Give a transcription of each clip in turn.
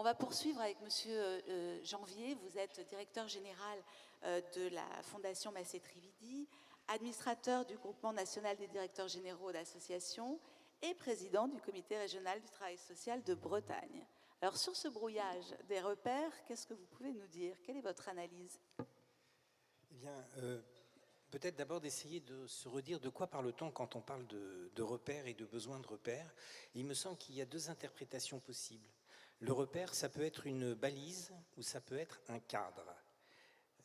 On va poursuivre avec Monsieur Janvier. Vous êtes directeur général de la Fondation Massé-Trividi, administrateur du Groupement national des directeurs généraux d'associations et président du Comité régional du travail social de Bretagne. Alors, sur ce brouillage des repères, qu'est-ce que vous pouvez nous dire? Quelle est votre analyse? Eh bien, peut-être d'abord d'essayer de se redire de quoi parle-t-on quand on parle de repères et de besoin de repères. Il me semble qu'il y a deux interprétations possibles. Le repère, ça peut être une balise ou ça peut être un cadre.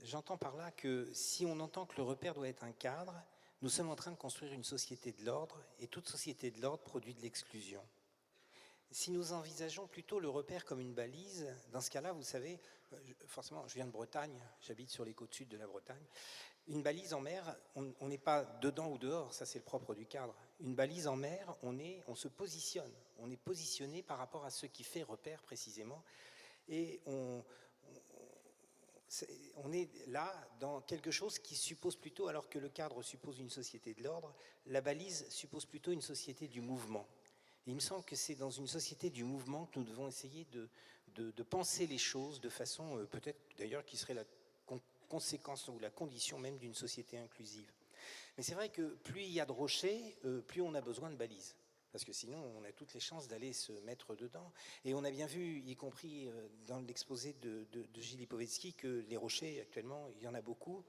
J'entends par là que si on entend que le repère doit être un cadre, nous sommes en train de construire une société de l'ordre et toute société de l'ordre produit de l'exclusion. Si nous envisageons plutôt le repère comme une balise, dans ce cas-là, vous savez, forcément, je viens de Bretagne, j'habite sur les côtes sud de la Bretagne. Une balise en mer, on n'est pas dedans ou dehors, ça c'est le propre du cadre. Une balise en mer, on se positionne, on est positionné par rapport à ce qui fait repère précisément, et on est là dans quelque chose qui suppose plutôt, alors que le cadre suppose une société de l'ordre, la balise suppose plutôt une société du mouvement. Et il me semble que c'est dans une société du mouvement que nous devons essayer de penser les choses de façon peut-être d'ailleurs qui serait la conséquence ou la condition même d'une société inclusive. Mais c'est vrai que plus il y a de rochers, plus on a besoin de balises. Parce que sinon, on a toutes les chances d'aller se mettre dedans. Et on a bien vu, y compris dans l'exposé de Gilles Lipovetsky, que les rochers, actuellement, il y en a beaucoup.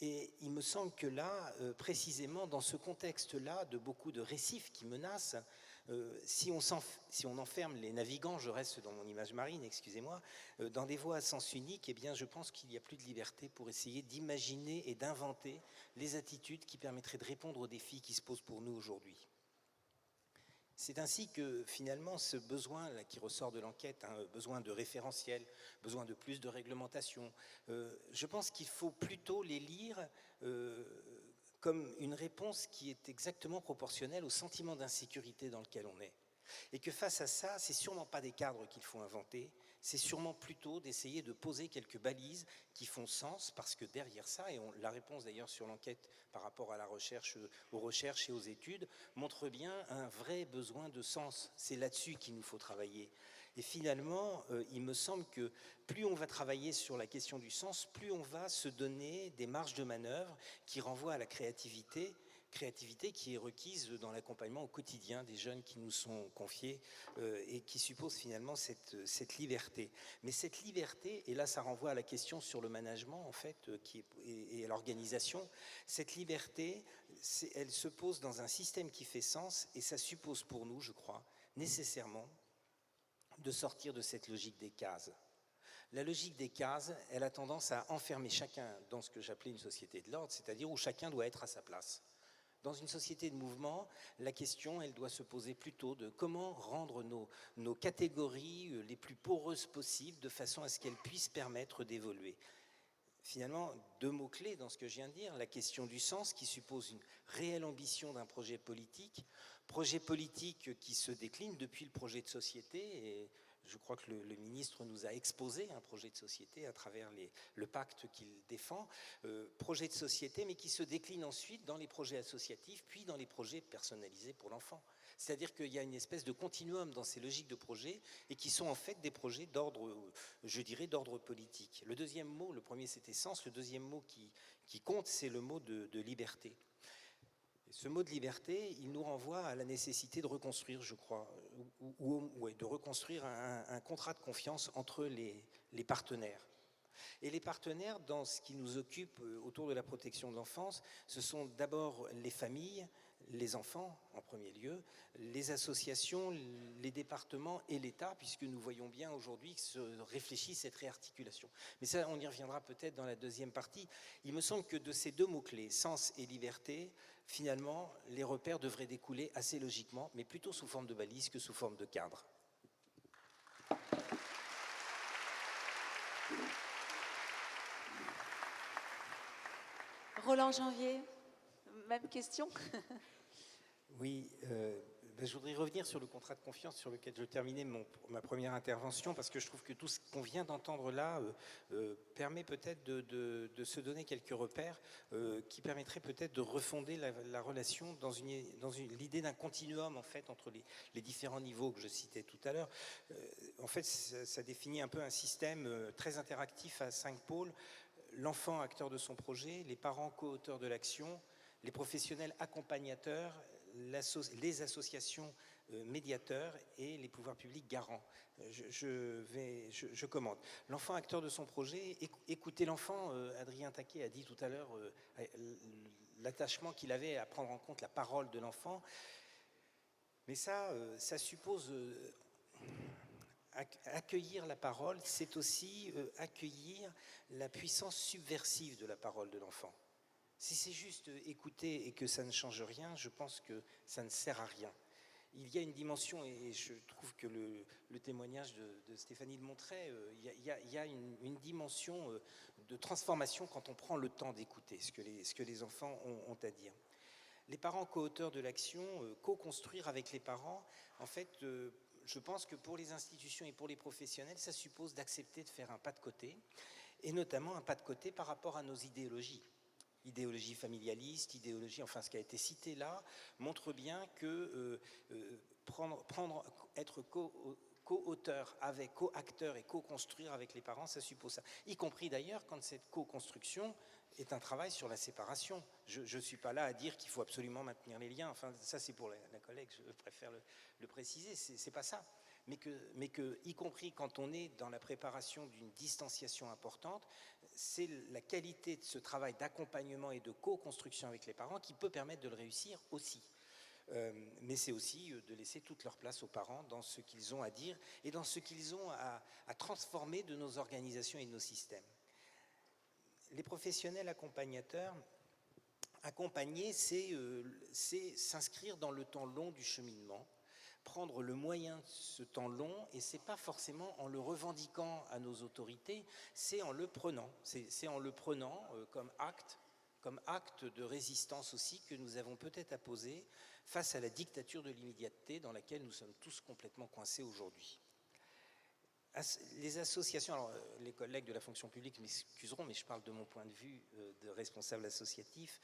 Et il me semble que là, précisément dans ce contexte-là, de beaucoup de récifs qui menacent, si on enferme les navigants, je reste dans mon image marine, excusez-moi, dans des voies à sens unique, eh bien, je pense qu'il n'y a plus de liberté pour essayer d'imaginer et d'inventer les attitudes qui permettraient de répondre aux défis qui se posent pour nous aujourd'hui. C'est ainsi que finalement ce besoin là, qui ressort de l'enquête, besoin de référentiel, besoin de plus de réglementation, je pense qu'il faut plutôt les lire comme une réponse qui est exactement proportionnelle au sentiment d'insécurité dans lequel on est. Et que face à ça, c'est sûrement pas des cadres qu'il faut inventer, c'est sûrement plutôt d'essayer de poser quelques balises qui font sens, parce que derrière ça, et la réponse d'ailleurs sur l'enquête par rapport à la recherche, aux recherches et aux études, montre bien un vrai besoin de sens. C'est là-dessus qu'il nous faut travailler. Et finalement, il me semble que plus on va travailler sur la question du sens, plus on va se donner des marges de manœuvre qui renvoient à la créativité qui est requise dans l'accompagnement au quotidien des jeunes qui nous sont confiés et qui suppose finalement cette liberté. Mais cette liberté, et là ça renvoie à la question sur le management en fait, et à l'organisation, cette liberté, elle se pose dans un système qui fait sens et ça suppose pour nous, je crois, nécessairement de sortir de cette logique des cases. La logique des cases, elle a tendance à enfermer chacun dans ce que j'appelais une société de l'ordre, c'est-à-dire où chacun doit être à sa place. Dans une société de mouvement, la question, elle doit se poser plutôt de comment rendre nos catégories les plus poreuses possibles de façon à ce qu'elles puissent permettre d'évoluer. Finalement, deux mots-clés dans ce que je viens de dire, la question du sens qui suppose une réelle ambition d'un projet politique qui se décline depuis le projet de société et je crois que le ministre nous a exposé un projet de société à travers le pacte qu'il défend, projet de société mais qui se décline ensuite dans les projets associatifs puis dans les projets personnalisés pour l'enfant. C'est-à-dire qu'il y a une espèce de continuum dans ces logiques de projets et qui sont en fait des projets d'ordre, je dirais, d'ordre politique. Le deuxième mot, le premier c'était sens, le deuxième mot qui compte c'est le mot de liberté. Ce mot de liberté, il nous renvoie à la nécessité de reconstruire, je crois, de reconstruire un contrat de confiance entre les partenaires. Et les partenaires, dans ce qui nous occupe autour de la protection de l'enfance, ce sont d'abord les familles, les enfants en premier lieu, les associations, les départements et l'État, puisque nous voyons bien aujourd'hui que se réfléchit cette réarticulation. Mais ça, on y reviendra peut-être dans la deuxième partie. Il me semble que de ces deux mots-clés, sens et liberté, finalement, les repères devraient découler assez logiquement, mais plutôt sous forme de balise que sous forme de cadre. Roland Janvier, même question. Oui, Je voudrais revenir sur le contrat de confiance sur lequel je terminais ma première intervention, parce que je trouve que tout ce qu'on vient d'entendre là permet peut-être de se donner quelques repères qui permettraient peut-être de refonder la relation dans l'idée d'un continuum en fait entre les différents niveaux que je citais tout à l'heure. En fait, ça définit un peu un système très interactif à 5 pôles. L'enfant acteur de son projet, les parents co-auteurs de l'action, les professionnels accompagnateurs, les associations médiateurs et les pouvoirs publics garants. Je commande. L'enfant acteur de son projet, écoutez l'enfant, Adrien Taquet a dit tout à l'heure l'attachement qu'il avait à prendre en compte la parole de l'enfant, mais ça suppose accueillir la parole, c'est aussi accueillir la puissance subversive de la parole de l'enfant. Si c'est juste écouter et que ça ne change rien, je pense que ça ne sert à rien. Il y a une dimension, et je trouve que le témoignage de Stéphanie le montrait, il y a une dimension de transformation quand on prend le temps d'écouter ce que les enfants ont à dire. Les parents co-auteurs de l'action, co-construire avec les parents, en fait, je pense que pour les institutions et pour les professionnels, ça suppose d'accepter de faire un pas de côté, et notamment un pas de côté par rapport à nos idéologies. Idéologie familialiste, enfin ce qui a été cité là, montre bien que être co-auteur avec, co-acteur et co-construire avec les parents, ça suppose ça. Y compris d'ailleurs quand cette co-construction est un travail sur la séparation. Je ne suis pas là à dire qu'il faut absolument maintenir les liens, enfin ça c'est pour la collègue, je préfère le préciser, c'est pas ça. Mais que, y compris quand on est dans la préparation d'une distanciation importante, c'est la qualité de ce travail d'accompagnement et de co-construction avec les parents qui peut permettre de le réussir aussi. Mais c'est aussi de laisser toute leur place aux parents dans ce qu'ils ont à dire et dans ce qu'ils ont à transformer de nos organisations et de nos systèmes. Les professionnels accompagnateurs, accompagner, c'est s'inscrire dans le temps long du cheminement, prendre le moyen de ce temps long, et c'est pas forcément en le revendiquant à nos autorités, c'est en le prenant. C'est en le prenant comme acte de résistance aussi que nous avons peut-être à poser face à la dictature de l'immédiateté dans laquelle nous sommes tous complètement coincés aujourd'hui. Les associations, alors les collègues de la fonction publique m'excuseront, mais je parle de mon point de vue de responsable associatif.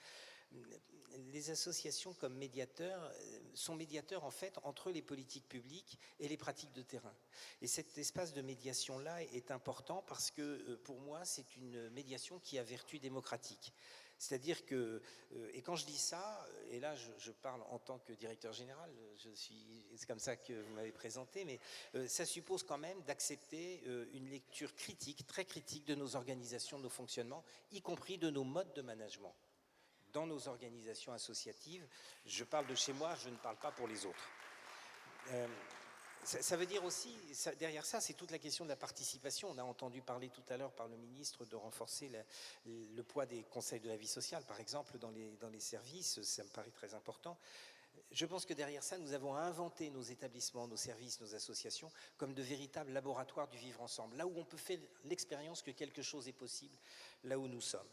Les associations comme médiateurs sont médiateurs en fait entre les politiques publiques et les pratiques de terrain. Et cet espace de médiation-là est important parce que pour moi c'est une médiation qui a vertu démocratique. C'est-à-dire que, et quand je dis ça, et là je parle en tant que directeur général, c'est comme ça que vous m'avez présenté, mais ça suppose quand même d'accepter une lecture critique, très critique de nos organisations, de nos fonctionnements, y compris de nos modes de management. Dans nos organisations associatives, je parle de chez moi, je ne parle pas pour les autres. Ça veut dire aussi, derrière ça, c'est toute la question de la participation. On a entendu parler tout à l'heure par le ministre de renforcer le poids des conseils de la vie sociale, par exemple, dans les services, ça me paraît très important. Je pense que derrière ça, nous avons inventé nos établissements, nos services, nos associations, comme de véritables laboratoires du vivre ensemble, là où on peut faire l'expérience que quelque chose est possible, là où nous sommes.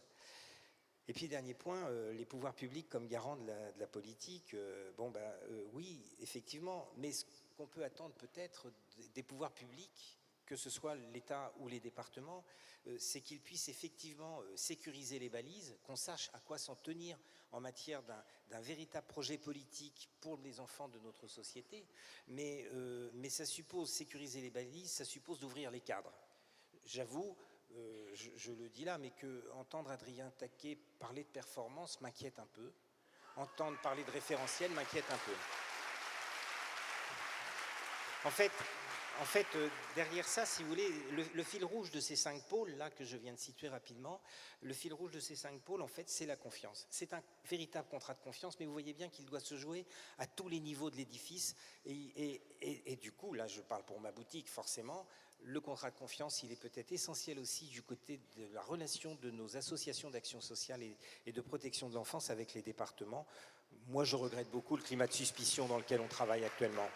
Et puis, dernier point, les pouvoirs publics comme garants de la politique, oui, effectivement, mais ce qu'on peut attendre peut-être des pouvoirs publics, que ce soit l'État ou les départements, c'est qu'ils puissent effectivement sécuriser les balises, qu'on sache à quoi s'en tenir en matière d'un véritable projet politique pour les enfants de notre société, mais ça suppose sécuriser les balises, ça suppose d'ouvrir les cadres. J'avoue, je le dis là, mais entendre Adrien Taquet parler de performance m'inquiète un peu. Entendre parler de référentiel m'inquiète un peu. En fait, derrière ça, si vous voulez, le fil rouge de ces 5 pôles, là, que je viens de situer rapidement, le fil rouge de ces 5 pôles, en fait, c'est la confiance. C'est un véritable contrat de confiance, mais vous voyez bien qu'il doit se jouer à tous les niveaux de l'édifice. Et du coup, là, je parle pour ma boutique, forcément, le contrat de confiance, il est peut-être essentiel aussi du côté de la relation de nos associations d'action sociale et de protection de l'enfance avec les départements. Moi, je regrette beaucoup le climat de suspicion dans lequel on travaille actuellement.